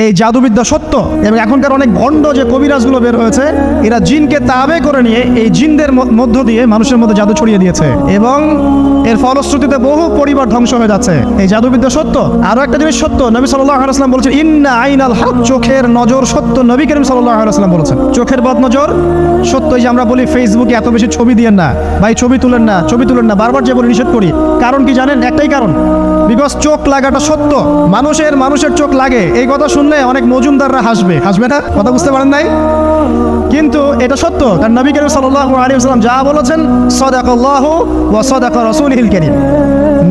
এই জাদুবিদ্যা সত্য। এবং এখনকার অনেক ভণ্ড যে কবিরাজগুলো বের হয়েছে, এরা জিনকে তাবে করে নিয়ে এই জিনদের মধ্য দিয়ে মানুষের মধ্যে জাদু ছড়িয়ে দিয়েছে এবং এর ফলশ্রুতিতে বহু পরিবার ধ্বংস হয়ে যাচ্ছে। এই জাদুবিদ্যা সত্য। আরো একটা জিনিস সত্য, নবী সাল্লাল্লাহু আলাইহি ওয়াসাল্লাম বলেছেন ইন্না আইনাল হক, চোখের নজর সত্য। নবী করিম সাল্লাল্লাহু আলাইহি ওয়াসাল্লাম বলেছেন চোখের বদনজর সত্য। এই যে আমরা বলি ফেসবুকে এত বেশি ছবি দিয়েন না ভাই, ছবি তুলেন না, ছবি তুলেন না, বারবার যে বলে নিষেধ করি, কারণ কি জানেন? একটাই কারণ, বিকজ চোখ লাগাটা সত্য। মানুষের চোখ লাগে, এই কথা শুনলে অনেক মজুমদাররা হাসবে না, কথা বুঝতে পারেন নাই? কিন্তু এটা সত্য, কারণ নবী করিম সাল্লাল্লাহু আলাইহি ওয়াসাল্লাম যা বলেছেন সাদাকাল্লাহু ওয়া সাদাকা রাসূলুল কারীম,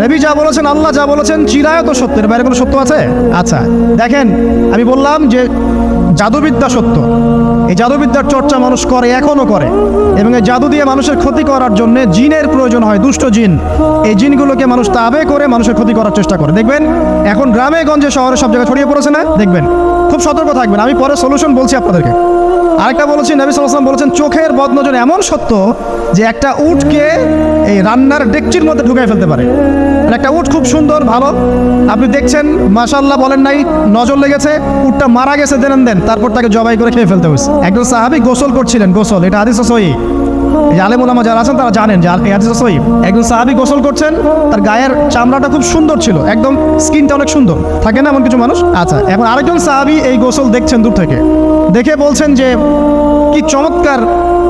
নবী যা বলেছেন, আল্লাহ যা বলেছেন চিরায়ত সত্য। এর বাইরে কোনো সত্য আছে? আচ্ছা দেখেন, আমি বললাম যে জাদুবিদ্যা সত্য। এই জাদুবিদ্যার চর্চা মানুষ করে, এখনো করে, এবং এই জাদু দিয়ে মানুষের ক্ষতি করার জন্য জিনের প্রয়োজন হয়, দুষ্ট জিন। এই জিনগুলোকে মানুষ তাবে করে মানুষের ক্ষতি করার চেষ্টা করে। দেখবেন এখন গ্রামে গঞ্জে শহরে সব জায়গায় ছড়িয়ে পড়েছে না? দেখবেন, খুব সতর্ক থাকবেন। আমি পরে সলিউশন বলছি আপনাদেরকে। আরেকটা বলেছি, নবী সাল্লাল্লাহু আলাইহি ওয়াসাল্লাম বলেছেন চোখের বদনজর এমন সত্য যে একটা উটকে এই রান্নার ডেকচির মধ্যে ঢুকাই ফেলতে পারে। একটা উট খুব সুন্দর, ভালো, আপনি দেখছেন মাশাআল্লাহ বলেন নাই, নজর লেগেছে, উটটা মারা গেছে দেন, তারপর তাকে জবাই করে খেয়ে ফেলতে হয়েছে। একজন সাহাবী গোসল করছিলেন, গোসল, এটা হাদিস সহিহ, এই আলেম ওলামা যারা আছেন তারা জানেন যে এই হাদিস সহিহ। একজন সাহাবী গোসল করছেন, তার গায়ের চামড়াটা খুব সুন্দর ছিল, একদম স্কিনটা অনেক সুন্দর, থাকে না এমন কিছু মানুষ? আচ্ছা, এখন আরেকজন সাহাবী এই গোসল দেখছেন দূর থেকে, দেখে বলছেন যে কি চমৎকার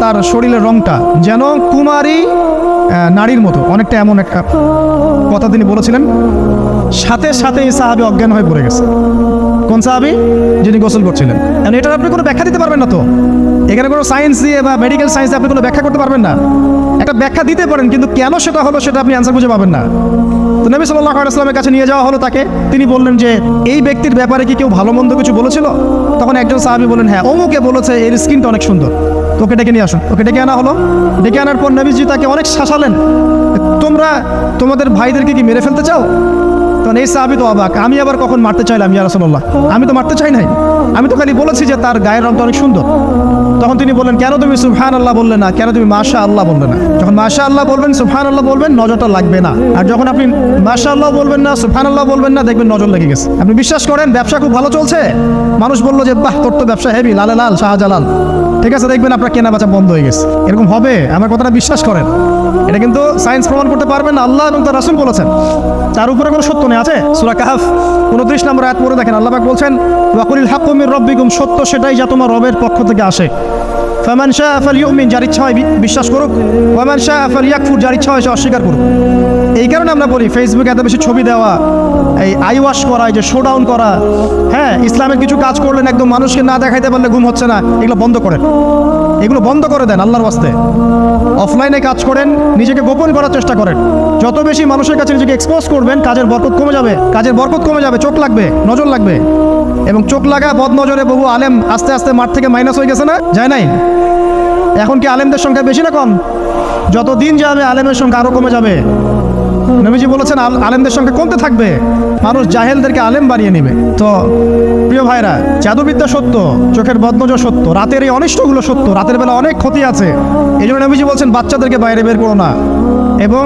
তার শরীরের রংটা, যেন কুমারী নারীর মতো, অনেকটা এমন একটা কথা তিনি বলেছিলেন। সাথে সাথে এই সাহাবী অজ্ঞান হয়ে পড়ে গেছে। কোন সাহাবী? যিনি গোসল করছিলেন। এটার আপনি কোনো ব্যাখ্যা দিতে পারবেন না তো, এখানে কোনো সায়েন্স দিয়ে বা মেডিকেল সায়েন্স আপনি কোনো ব্যাখ্যা করতে পারবেন না। একটা ব্যাখ্যা দিতে পারেন, কিন্তু কেন সেটা হলো সেটা আপনি অ্যান্সার খুঁজে পাবেন না। তো নবী সাল্লাল্লাহু আলাইহি ওয়াসাল্লামের কাছে নিয়ে যাওয়া হলো তাকে। তিনি বললেন যে এই ব্যক্তির ব্যাপারে কি কেউ ভালো মন্দ কিছু বলেছিল? তখন একজন সাহাবী বললেন হ্যাঁ, অমুকে বলেছে এর স্কিনটা অনেক সুন্দর, তোকে ডেকে নিয়ে আসুন। ওকে ডেকে আনা হলো। ডেকে আনার পর নবীজি তাকে অনেক শাসালেন, তোমরা তোমাদের ভাইদেরকে কি মেরে ফেলতে চাও? তখন এই সাহাবী তো অবাক, আমি আবার কখন মারতে চাইলাম ইয়া রাসূলুল্লাহ? আমি তো মারতে চাই নাই, আমি তো খালি বলেছি যে তার গায়ের রংটা অনেক সুন্দর। তখন তিনি বললেন কেন তুমি সুবহানাল্লাহ বললে না, কেন তুমি মাশাআল্লাহ বললে না? যখন মাশাআল্লাহ বলবেন, সুবহানাল্লাহ বলবেন, নজরটা লাগবে না। আর যখন আপনি মাশাআল্লাহ বলবেন না, সুবহানাল্লাহ বলবেন না, দেখবেন নজর লেগে গেছে। আপনি বিশ্বাস করেন ব্যবসা খুব ভালো চলছে, মানুষ বললো যে বাহ তোর তো ব্যবসা হেভি, লালে লাল শাহজালাল, ঠিক আছে, দেখবেন আপনার কেনা বেচা বন্ধ হয়ে গেছে। এরকম হবে, আমার কথাটা বিশ্বাস করেন। এটা কিন্তু সায়েন্স প্রমাণ করতে পারবেন না, আল্লাহ এবং তার রাসূল বলেছেন, তার উপরে কোনো সত্য নেই। আছে সূরা কাহফ 29 নম্বর আয়াত পড়ে দেখেন, আল্লাহ পাক বলছেন ওয়াকুলিল হাক্কু মির রাব্বিকুম, সত্য সেটাই যা তোমার রবের পক্ষ থেকে আসে। ফামান শাআ ফালইউমিন, যার ইচ্ছা হয় বিশ্বাস করুক, ওয়ামান শাআ ফালইয়াকফুর, যার ইচ্ছা হয় সে অস্বীকার করুক। এই কারণে আমরা বলি ফেসবুকে এত বেশি ছবি দেওয়া, এই আই ওয়াশ করা, এই যে শো ডাউন করা, হ্যাঁ, ইসলামের কিছু কাজ করলেন একদম মানুষকে না দেখাইতে পারলে ঘুম হচ্ছে না, এগুলো বন্ধ করেন, এগুলো বন্ধ করে দেন আল্লাহর ওয়াস্তে। অফলাইনে কাজ করেন, নিজেকে গোপন করার চেষ্টা করেন। যত বেশি মানুষের কাছে নিজেকে এক্সপোজ করবেন, কাজের বরকত কমে যাবে, চোখ লাগবে, নজর লাগবে। এবং চোখ লাগা বদনজরে বহু আলেম আস্তে আস্তে মাঠ থেকে মাইনাস হয়ে গেছে না? যায় নাই? এখন কি আলেমদের সংখ্যা বেশি না কম? যত দিন যাবে আলেমের সংখ্যা আরো কমে যাবে। নবীজি বলেছেন আলেমদের সংখ্যা কমতে থাকবে, মানুষ জাহেলদেরকে আলেম বানিয়ে নেবে। তো প্রিয় ভাইরা, জাদুবিদ্যা সত্য, চোখের বদনজর সত্য, রাতের এই অনিষ্টগুলো সত্য, রাতের বেলা অনেক ক্ষতি আছে। এই জন্য নবীজি বলছেন বাচ্চাদেরকে বাইরে বের করো না, এবং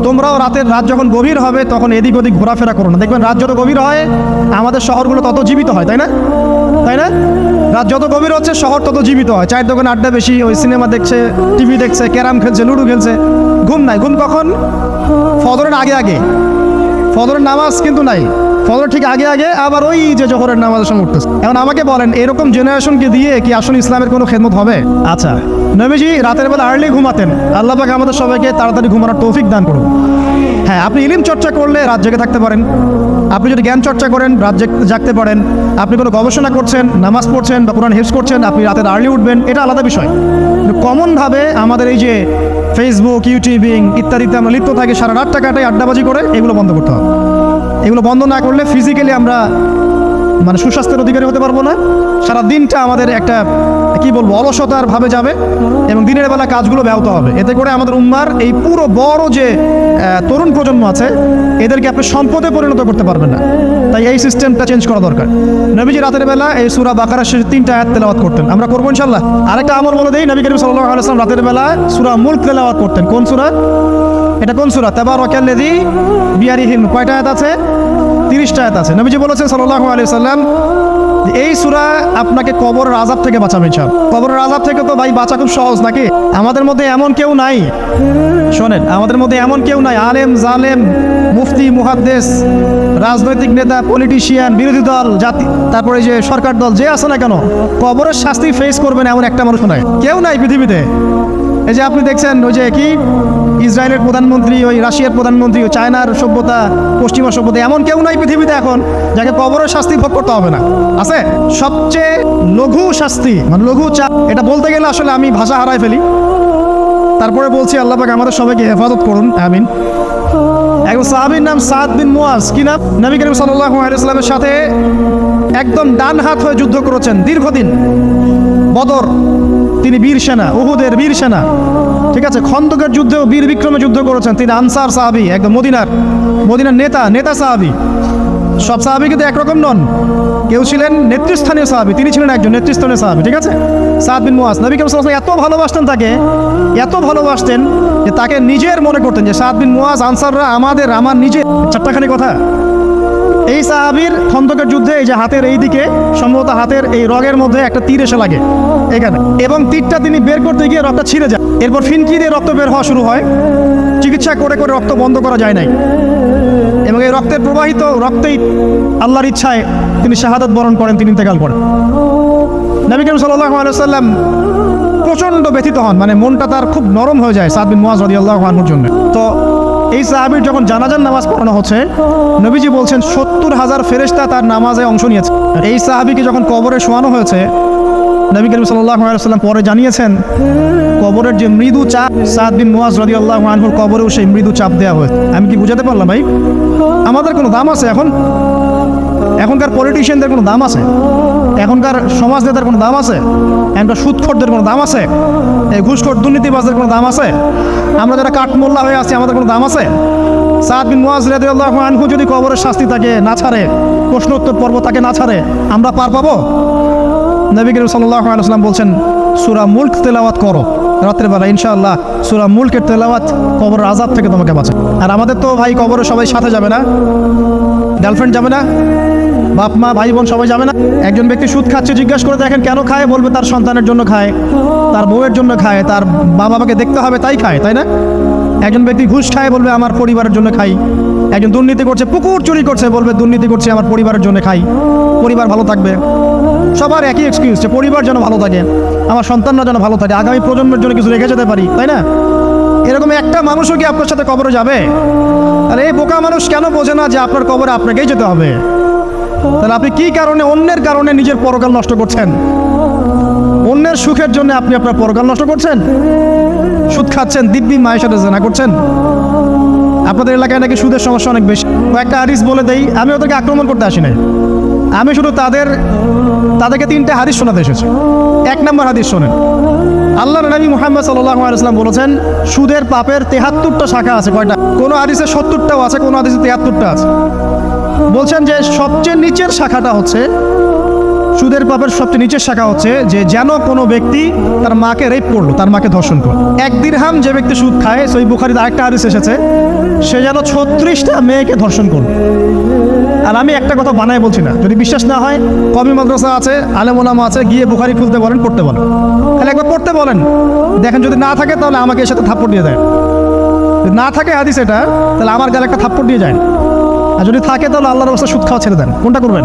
তোমরাও রাত যখন গভীর হবে তখন এদিক ওদিক ঘোরাফেরা করো না। দেখবেন রাত যত গভীর হয় আমাদের শহরগুলো তত জীবিত হয়, তাই না? রাত যত গভীর হচ্ছে শহর তত জীবিত হয়। চায়ের দোকানে আড্ডা বেশি, ওই সিনেমা দেখছে, টিভি দেখছে, ক্যারাম খেলছে, লুডো খেলছে, ঘুম নাই। ঘুম কখন? ফজরের আগে। ফজরের নামাজ কিন্তু নাই, ফজর ঠিক আগে আবার ওই যে জোহরের নামাজের সময় উঠতেছে। এখন আমাকে বলেন এরকম জেনারেশনকে দিয়ে কি আসলে ইসলামের কোনো খেদমত হবে? আচ্ছা, নবীজি রাতের বেলা আর্লি ঘুমাতেন, আল্লাহ পাক আমাদের সবাইকে তাড়াতাড়ি ঘুমানোর তৌফিক দান করুন। হ্যাঁ, আপনি ইলম চর্চা করলে রাত জেগে থাকতে পারেন, আপনি যদি জ্ঞান চর্চা করেন রাত জাগতে পারেন, আপনি কোনো গবেষণা করছেন, নামাজ পড়ছেন বা কোরআন হিফজ করছেন, আপনি রাতের আর্লি উঠবেন, এটা আলাদা বিষয়। কমনভাবে আমাদের এই যে ফেসবুক, ইউটিউবিং ইত্যাদিতে আমরা লিপ্ত থাকি, সারা রাতটা কাটাই আড্ডাবাজি করে, এগুলো বন্ধ করতে হবে। এগুলো বন্ধ না করলে ফিজিক্যালি আমরা সুস্বাস্থ্যের অধিকারী হতে পারবো না। সারা দিনটা আমাদের একটা কি বলবো অলসতার ভাবে যাবে এবং দিনের বেলা কাজগুলো ব্যাহত হবে। এতে করে আমাদের উম্মার এই পুরো বড় যে তরুণ প্রজন্ম আছে এদেরকে আপনি সম্পদে পরিণত করতে পারবেন না। তাই এই সিস্টেমটা চেঞ্জ করা দরকার। নবীজি রাতের বেলা এই সূরা বাকারার শেষ 3টা আয়াত তেলাওয়াত করতেন, আমরা করবো ইনশাআল্লাহ। আরেকটা আমল বলে দেই, নবী করিম সাল্লাল্লাহু আলাইহি ওয়াসাল্লাম রাতের বেলা সূরা মুলক তেলাওয়াত করতেন। কোন সূরা এটা? কোন সূরা? তাবারাকাল্লাযী বিয়াদিহিল মুলক। কয়টা আয়াত আছে? 30টা আয়াত আছে। নবীজি বলেছেন সাল্লাল্লাহু আলাইহি ওয়াসাল্লাম এই সূরা আপনাকে কবরের আযাব থেকে বাঁচাবে ইনশাআল্লাহ। কবরের আযাব থেকে তো ভাই বাঁচা খুব সহজ নাকি? আমাদের মধ্যে এমন কেউ নাই, শোনেন, আমাদের মধ্যে এমন কেউ নাই, আলেম জালেম মুফতি মুহাদ্দিস রাজনৈতিক নেতা পলিটিশিয়ান বিরোধী দল জাতি তারপরে যে সরকার দল যে আছে না কেন, কবরের শাস্তি ফেস করবেন এমন একটা মানুষ নাই, কেউ নাই পৃথিবীতে। এই যে আপনি দেখছেন ওই যে কি ইসরায়েলের প্রধানমন্ত্রী, ওই রাশিয়ার প্রধানমন্ত্রী, ওই চায়নার সভ্যতা, পশ্চিমা সভ্যতা, এমন কেউ নাই পৃথিবীতে এখন যাকে কবরের শাস্তি ভোগ করতে হবে না। আছে সবচেয়ে লঘু শাস্তি, মানে লঘু চাপ, এটা বলতে গেলে আসলে আমি ভাষা হারাই ফেলি। তারপরে বলছি আল্লাহ পাক আমাদের সবাইকে হেফাজত করুন, আমিন। একজন সাহাবীর নাম সাদ বিন মুয়াজ, কি নাম? নবী করিম সাল্লাল্লাহু আলাইহি ওয়াসাল্লামের সাথে একদম ডান হাত হয়ে যুদ্ধ করেছেন দীর্ঘদিন। বদর তিনি বীর সেনা, উহুদের বীর সেনা, ঠিক আছে। খন্দকের যুদ্ধেও বীর বিক্রমে যুদ্ধ করেছেন তিনি। আনসার সাহাবী, একদম মদিনার নেতা সাহাবী। সব সাহাবী কিন্তু একরকম নন, কেউ ছিলেন নেতৃস্থানীয় সাহাবী, তিনি ছিলেন একজন নেতৃস্থানীয় সাহাবী, ঠিক আছে। সাদ বিন মুয়াজ নবী করিম সাল্লাল্লাহু আলাইহি ওয়াসাল্লাম এত ভালোবাসতেন তাকে, এত ভালোবাসতেন যে তাকে নিজের মনে করতেন যে সাদ বিন মুয়াজ আনসাররা আমার নিজের। চারটাখানি কথা। এই সাহাবীর খন্দকের যুদ্ধে এই যে হাতের এই দিকে, সম্ভবত হাতের এই রগের মধ্যে একটা তীর এসে লাগে এখানে, এবং তীরটা তিনি বের করতে গিয়ে রক্তটা ছিঁড়ে যায়। এরপর ফিনকি দিয়ে রক্ত বের হওয়া শুরু হয়। চিকিৎসা করে রক্ত বন্ধ করা যায় নাই, এবং এই রক্তের প্রবাহিত রক্তেই আল্লাহর ইচ্ছায় তিনি শাহাদাত বরণ করেন, তিনি ইন্তেকাল করেন। নবী করিম সাল্লাল্লাহু আলাইহি ওয়াসাল্লাম প্রচণ্ড ব্যথিত হন, মানে মনটা তার খুব নরম হয়ে যায় সাদ বিন মুয়াজ রাদিয়াল্লাহু আনহুর জন্য। তো এই সাহাবীর যখন জানাজার নামাজ পড়ানো হচ্ছে, নবীজি বলছেন 70,000 ফেরেশতা তার নামাজে অংশ নিয়েছে। এই সাহাবীকে যখন কবরে শোয়ানো হয়েছে, নবী করিম সাল্লাল্লাহু আলাইহি ওয়াসাল্লাম পরে জানিয়েছেন কবরের যে মৃদু চাপ, সাদ বিন মুয়াজ রাদিয়াল্লাহু আনহুর কবরেও সেই মৃদু চাপ দেওয়া হয়েছে। আমি কি বুঝাতে পারলাম ভাই? আমাদের কোনো দাম আছে এখন? এখনকার পলিটিশিয়ানদের কোনো দাম আছে? এখনকার সমাজ নেতার কোনো দাম আছে? এখনকার সুদখোরদের কোনো দাম আছে? এই ঘুষখোর দুর্নীতিবাজদের কোনো দাম আছে? আমরা যারা কাঠমোল্লা হয়ে আছি আমাদের কোনো দাম আছে? সাদ বিন মুয়াজ রাদিয়াল্লাহু আনহু যদি কবরের শাস্তি তাকে না ছাড়ে, প্রশ্নোত্তর পর্ব তাকে না ছাড়ে, আমরা পার পাবো? নবী করিম সাল্লাল্লাহু আলাইহি ওয়াসাল্লাম বলছেন সূরা মুলক তেলাওয়াত করো রাতের বেলা, ইনশাআল্লাহ সূরা মুলকের তেলাওয়াত কবরের আযাব থেকে তোমাকে বাঁচাবে। আর আমাদের তো ভাই কবরে সবাই সাথে যাবে না, গার্লফ্রেন্ড যাবে না, বাপ মা ভাই বোন সবাই যাবে না। একজন ব্যক্তি সুদ খাচ্ছে, জিজ্ঞাসা করে দেখেন কেন খায়, বলবে তার সন্তানের জন্য খায়, তার বউয়ের জন্য খায়, তার বাবাকে দেখতে হবে তাই খায়, তাই না? একজন ব্যক্তি ঘুষ খায়, বলবে আমার পরিবারের জন্য খাই। একজন দুর্নীতি করছে, পুকুর চুরি করছে, বলবে দুর্নীতি করছে আমার পরিবারের জন্য খাই, পরিবার ভালো থাকবে। সবার একই এক্সকিউজ, যে পরিবার যেন ভালো থাকে, আমার সন্তানরা যেন ভালো থাকে, আগামী প্রজন্মের জন্য কিছু রেখে যেতে পারি, তাই না? এরকম একটা মানুষও কি আপনার সাথে কবরে যাবে? আর এই বোকা মানুষ কেন বোঝে না যে আপনার কবরে আপনাকেই যেতে হবে? তাহলে আপনি কি কারণে, অন্যের কারণে নিজের পরকাল নষ্ট করছেন? অন্যের সুখের জন্য আপনি আপনার পরকাল নষ্ট করছেন। সুদ খাচ্ছেন, দিব্যি মায়ের সাথে জেনা করছেন। আপনাদের এলাকায় নাকি সুদের সমস্যা অনেক বেশি। কয়েকটা হাদিস বলে দেই, আমি ওদেরকে আক্রমণ করতে আসি নাই, আমি শুধু তাদেরকে 3টে হাদিস শোনাতে এসেছি। 1 নম্বর হাদিস শোনেন। আল্লাহর নবী মুহাম্মদ সাল্লাল্লাহু আলাইহি ওয়াসাল্লাম বলেছেন সুদের পাপের 73টা শাখা আছে। কয়টা? কোন হাদিসে 70টাও আছে, কোন হাদিসে 73টা আছে। বলছেন যে সবচেয়ে নিচের শাখাটা হচ্ছে, সুদের পাপের সবচেয়ে নিচের শাখা হচ্ছে যে যেন কোনো ব্যক্তি তার মাকে রেপ করলো, তার মাকে ধর্ষণ করলো। 1 দিরহাম যে ব্যক্তি সুদ খায়, সহিহ বুখারীতে আরেকটা হাদিস এসেছে, সে যেন 36টা মেয়েকে ধর্ষণ করলো। আর আমি একটা কথা বানায় বলছি না, যদি বিশ্বাস না হয় কওমি মাদ্রাসা আছে, আলেম ওলামা আছে, গিয়ে বুখারী খুলতে বলেন, পড়তে বলেন, তাহলে একবার পড়তে বলেন, দেখেন যদি না থাকে তাহলে আমাকে এর সাথে থাপ্পড় দিয়ে দেয়। যদি না থাকে হাদিস এটা, তাহলে আমার গালে একটা থাপ্পড় দিয়ে যায়। আর যদি থাকে তাহলে আল্লাহর রাস্তায় সুদ খাওয়া ছেড়ে দেন। কোনটা করবেন?